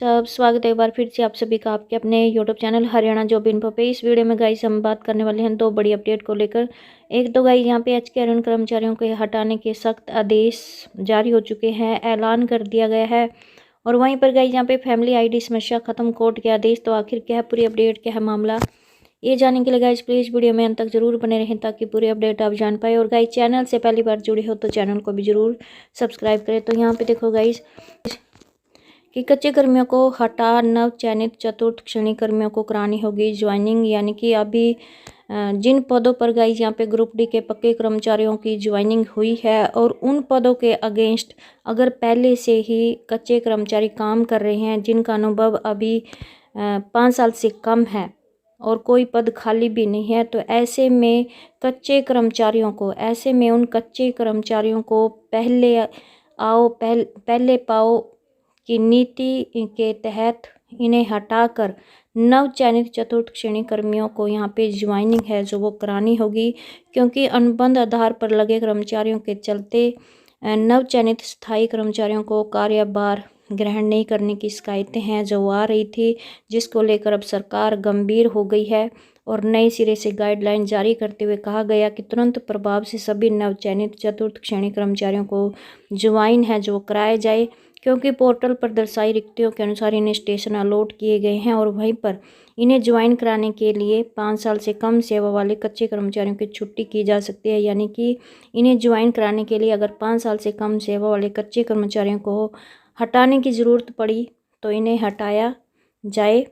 सब स्वागत है एक बार फिर से आप सभी का आपके अपने YouTube channel Haryana job info पे। इस वीडियो में गाइस हम बात करने वाले हैं दो बड़ी अपडेट को लेकर। एक तो गाइस यहाँ पे एचकेआरएन कर्मचारियों को हटाने के सख्त आदेश जारी हो चुके हैं, ऐलान कर दिया गया है। और वहीं पर गाइस यहाँ पे फैमिली आईडी समस्या खत्म, कोर्ट के आदेश। तो आखिर क्या है पूरी अपडेट, क्या है मामला, ये जानने के लिए गाइस प्लीज़ वीडियो में अंत तक जरूर बने रहें ताकि पूरी अपडेट आप जान पाए। और गाइस चैनल से पहली बार जुड़े हो तो चैनल को भी जरूर सब्सक्राइब करें। तो यहाँ पे देखो गाइस कि कच्चे कर्मियों को हटा नव चयनित चतुर्थ श्रेणी कर्मियों को करानी होगी ज्वाइनिंग। यानी कि अभी जिन पदों पर गाइस यहाँ पे ग्रुप डी के पक्के कर्मचारियों की ज्वाइनिंग हुई है और उन पदों के अगेंस्ट अगर पहले से ही कच्चे कर्मचारी काम कर रहे हैं जिनका अनुभव अभी 5 साल से कम है और कोई पद खाली भी नहीं है, तो ऐसे में उन कच्चे कर्मचारियों को पहले पाओ की नीति के तहत इन्हें हटाकर नव चयनित चतुर्थ श्रेणी कर्मियों को यहाँ पे ज्वाइनिंग है जो वो करानी होगी। क्योंकि अनुबंध आधार पर लगे कर्मचारियों के चलते नव चयनित स्थायी कर्मचारियों को कार्यभार ग्रहण नहीं करने की शिकायतें हैं जो आ रही थी, जिसको लेकर अब सरकार गंभीर हो गई है और नए सिरे से गाइडलाइन जारी करते हुए कहा गया कि तुरंत प्रभाव से सभी नव चयनित चतुर्थ श्रेणी कर्मचारियों को ज्वाइन है जो कराया जाए। क्योंकि पोर्टल पर दर्शाई रिक्तियों के अनुसार इन्हें स्टेशन अलॉट किए गए हैं और वहीं पर इन्हें ज्वाइन कराने के लिए 5 साल से कम सेवा वाले कच्चे कर्मचारियों की छुट्टी की जा सकती है। यानी कि इन्हें ज्वाइन कराने के लिए अगर 5 साल से कम सेवा वाले कच्चे कर्मचारियों को हटाने की ज़रूरत पड़ी तो इन्हें हटाया जाए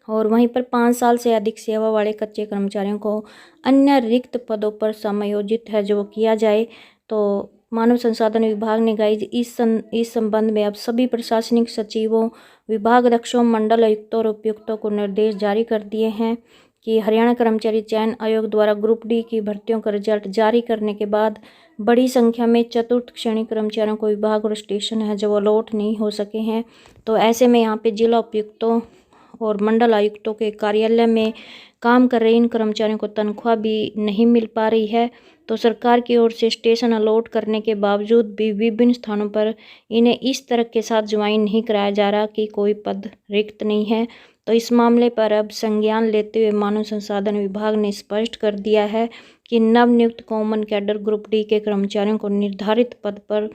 और वहीं पर 5 साल से अधिक सेवा वाले कच्चे कर्मचारियों को अन्य रिक्त पदों पर समायोजित है जो किया जाए। तो मानव संसाधन विभाग ने गाइज इस संबंध में अब सभी प्रशासनिक सचिवों, विभाग अध्यक्षों, मंडल आयुक्तों और उपायुक्तों को निर्देश जारी कर दिए हैं कि हरियाणा कर्मचारी चयन आयोग द्वारा ग्रुप डी की भर्तियों का रिजल्ट जारी करने के बाद बड़ी संख्या में चतुर्थ श्रेणी कर्मचारियों को विभाग और स्टेशन है जो अलॉट नहीं हो सके हैं। तो ऐसे में यहाँ पे जिला उपायुक्तों और मंडल आयुक्तों के कार्यालय में काम कर रहे इन कर्मचारियों को तनख्वाह भी नहीं मिल पा रही है। तो सरकार की ओर से स्टेशन अलॉट करने के बावजूद भी विभिन्न स्थानों पर इन्हें इस तरह के साथ ज्वाइन नहीं कराया जा रहा कि कोई पद रिक्त नहीं है। तो इस मामले पर अब संज्ञान लेते हुए मानव संसाधन विभाग ने स्पष्ट कर दिया है कि नवनियुक्त कॉमन कैडर ग्रुप डी के कर्मचारियों को निर्धारित पद पर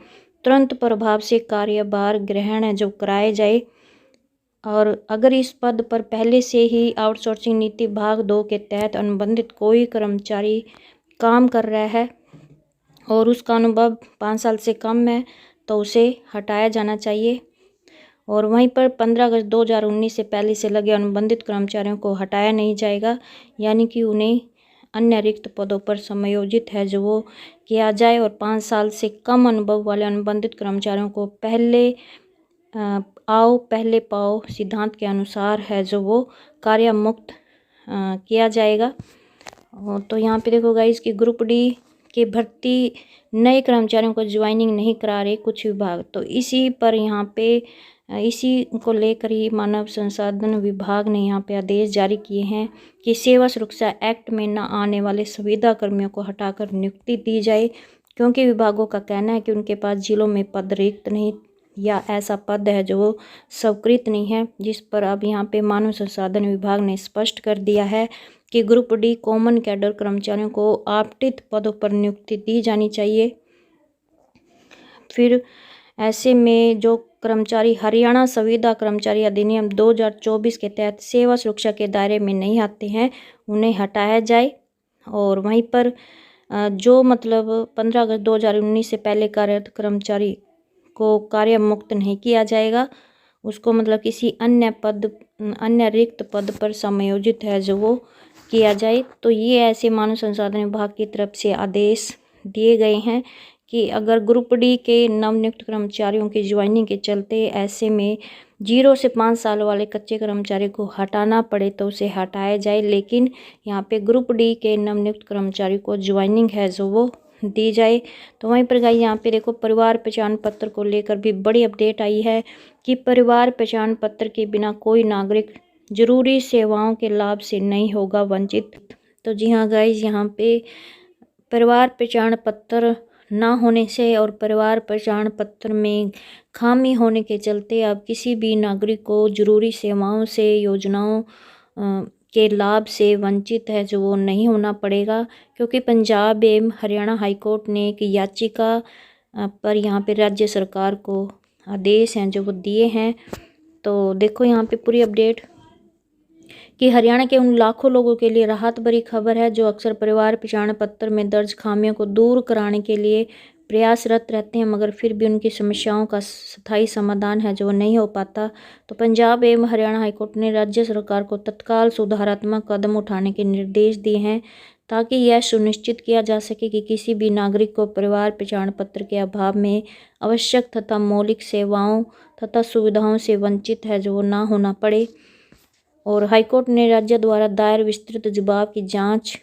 तुरंत प्रभाव से कार्यभार ग्रहण है जो कराए जाए। और अगर इस पद पर पहले से ही आउटसोर्सिंग नीति भाग 2 के तहत अनुबंधित कोई कर्मचारी काम कर रहा है और उसका अनुभव 5 साल से कम है तो उसे हटाया जाना चाहिए। और वहीं पर 15 अगस्त 2019 से पहले से लगे अनुबंधित कर्मचारियों को हटाया नहीं जाएगा। यानी कि उन्हें अन्य रिक्त पदों पर समायोजित है जो वो किया जाए और 5 साल से कम अनुभव वाले अनुबंधित कर्मचारियों को पहले पाओ सिद्धांत के अनुसार है जो वो कार्य मुक्त किया जाएगा। तो यहाँ पे देखो गाइस कि ग्रुप डी के भर्ती नए कर्मचारियों को ज्वाइनिंग नहीं करा रहे कुछ विभाग। तो इसी को लेकर ही मानव संसाधन विभाग ने यहाँ पे आदेश जारी किए हैं कि सेवा सुरक्षा एक्ट में न आने वाले संविदा कर्मियों को हटाकर नियुक्ति दी जाए। क्योंकि विभागों का कहना है कि उनके पास जिलों में पद रिक्त नहीं या ऐसा पद है जो स्वीकृत नहीं है, जिस पर अब यहाँ पे मानव संसाधन विभाग ने स्पष्ट कर दिया है कि ग्रुप डी कॉमन कैडर कर्मचारियों को आवंटित पदों पर नियुक्ति दी जानी चाहिए। फिर ऐसे में जो कर्मचारी हरियाणा संविदा कर्मचारी अधिनियम 2024 के तहत सेवा सुरक्षा के दायरे में नहीं आते हैं उन्हें हटाया जाए। और वहीं पर जो 15 अगस्त 2019 से पहले कार्यरत कर्मचारी को कार्य मुक्त नहीं किया जाएगा, उसको किसी अन्य रिक्त पद पर समायोजित है जो वो किया जाए। तो ये ऐसे मानव संसाधन विभाग की तरफ से आदेश दिए गए हैं कि अगर ग्रुप डी के नवनियुक्त कर्मचारियों की ज्वाइनिंग के चलते ऐसे में 0 से 5 साल वाले कच्चे कर्मचारी को हटाना पड़े तो उसे हटाया जाए, लेकिन यहाँ पे ग्रुप डी के नवनियुक्त कर्मचारी को ज्वाइनिंग है जो वो दी जाए। तो वहीं पर गाइस यहाँ पे देखो परिवार पहचान पत्र को लेकर भी बड़ी अपडेट आई है कि परिवार पहचान पत्र के बिना कोई नागरिक जरूरी सेवाओं के लाभ से नहीं होगा वंचित। तो जी हाँ गाइस, यहाँ पे परिवार पहचान पत्र ना होने से और परिवार पहचान पत्र में खामी होने के चलते अब किसी भी नागरिक को जरूरी सेवाओं से योजनाओं के लाभ से वंचित है जो वो नहीं होना पड़ेगा, क्योंकि पंजाब एवं हरियाणा हाईकोर्ट ने एक याचिका पर यहाँ पे राज्य सरकार को आदेश हैं जो वो दिए हैं। तो देखो यहाँ पे पूरी अपडेट कि हरियाणा के उन लाखों लोगों के लिए राहत भरी खबर है जो अक्सर परिवार पहचान पत्र में दर्ज खामियों को दूर कराने के लिए प्रयासरत रहते हैं, मगर फिर भी उनकी समस्याओं का स्थायी समाधान है जो वो नहीं हो पाता। तो पंजाब एवं हरियाणा हाईकोर्ट ने राज्य सरकार को तत्काल सुधारात्मक कदम उठाने के निर्देश दिए हैं ताकि यह सुनिश्चित किया जा सके कि किसी भी नागरिक को परिवार पहचान पत्र के अभाव में आवश्यक तथा मौलिक सेवाओं तथा सुविधाओं से वंचित है जो वो ना होना पड़े। और हाईकोर्ट ने राज्य द्वारा दायर विस्तृत जवाब की जांच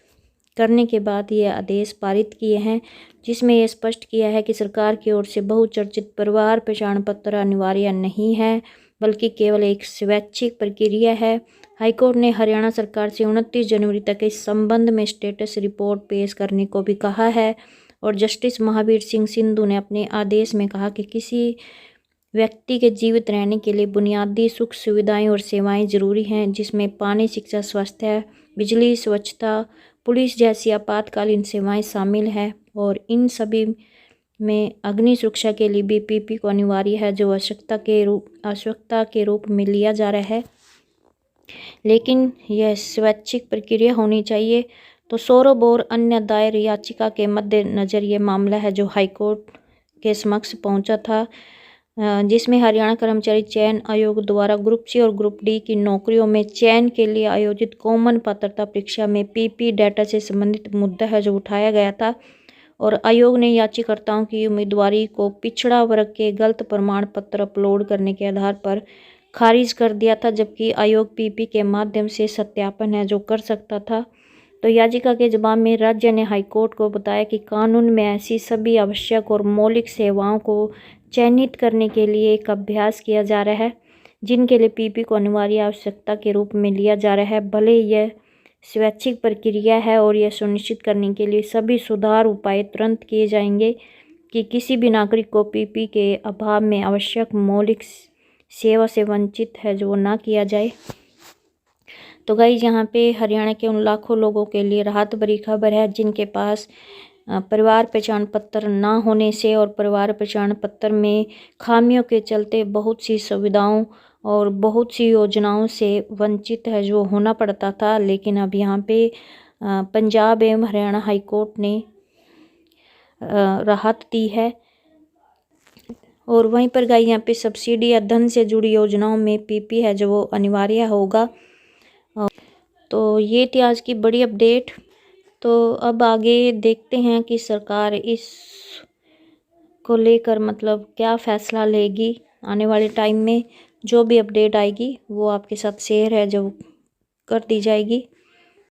करने के बाद ये आदेश पारित किए हैं, जिसमें यह स्पष्ट किया है कि सरकार की ओर से बहुचर्चित परिवार पहचान पत्र अनिवार्य नहीं है बल्कि केवल एक स्वैच्छिक प्रक्रिया है। हाईकोर्ट ने हरियाणा सरकार से 29 जनवरी तक इस संबंध में स्टेटस रिपोर्ट पेश करने को भी कहा है। और जस्टिस महावीर सिंह सिंधु ने अपने आदेश में कहा कि किसी व्यक्ति के जीवित रहने के लिए बुनियादी सुख सुविधाएं और सेवाएं जरूरी हैं, जिसमें पानी, शिक्षा, स्वास्थ्य, बिजली, स्वच्छता, पुलिस जैसी आपातकालीन सेवाएं शामिल हैं। और इन सभी में अग्नि सुरक्षा के लिए भी पीपी को अनिवार्य है जो आवश्यकता के रूप में लिया जा रहा है, लेकिन यह स्वैच्छिक प्रक्रिया होनी चाहिए। तो सौरभ और अन्य दायर याचिका के मद्देनजर ये मामला है जो हाईकोर्ट के समक्ष पहुंचा था, जिसमें हरियाणा कर्मचारी चयन आयोग द्वारा ग्रुप सी और ग्रुप डी की नौकरियों में चयन के लिए आयोजित कॉमन पात्रता परीक्षा में पीपी डाटा से संबंधित मुद्दा है जो उठाया गया था। और आयोग ने याचिकाकर्ताओं की उम्मीदवारी को पिछड़ा वर्ग के गलत प्रमाण पत्र अपलोड करने के आधार पर खारिज कर दिया था, जबकि आयोग पीपी के माध्यम से सत्यापन है जो कर सकता था। तो याचिका के जवाब में राज्य ने हाईकोर्ट को बताया कि कानून में ऐसी सभी आवश्यक और मौलिक सेवाओं को चयनित करने के लिए एक अभ्यास किया जा रहा है जिनके लिए पीपी को अनिवार्य आवश्यकता के रूप में लिया जा रहा है, भले यह स्वैच्छिक प्रक्रिया है। और यह सुनिश्चित करने के लिए सभी सुधार उपाय तुरंत किए जाएंगे कि किसी भी नागरिक को पीपी के अभाव में आवश्यक मौलिक सेवा से वंचित है जो ना किया जाए। तो गाइस यहाँ पे हरियाणा के उन लाखों लोगों के लिए राहत भरी खबर है जिनके पास परिवार पहचान पत्र ना होने से और परिवार पहचान पत्र में खामियों के चलते बहुत सी सुविधाओं और बहुत सी योजनाओं से वंचित है जो होना पड़ता था, लेकिन अब यहाँ पे पंजाब एवं हरियाणा हाईकोर्ट ने राहत दी है। और वहीं पर गाइस यहाँ पे सब्सिडी या धन से जुड़ी योजनाओं में पीपी है जो वो अनिवार्य होगा। तो ये थी आज की बड़ी अपडेट। तो अब आगे देखते हैं कि सरकार इस को लेकर मतलब क्या फ़ैसला लेगी आने वाले टाइम में। जो भी अपडेट आएगी वो आपके साथ शेयर है जो कर दी जाएगी।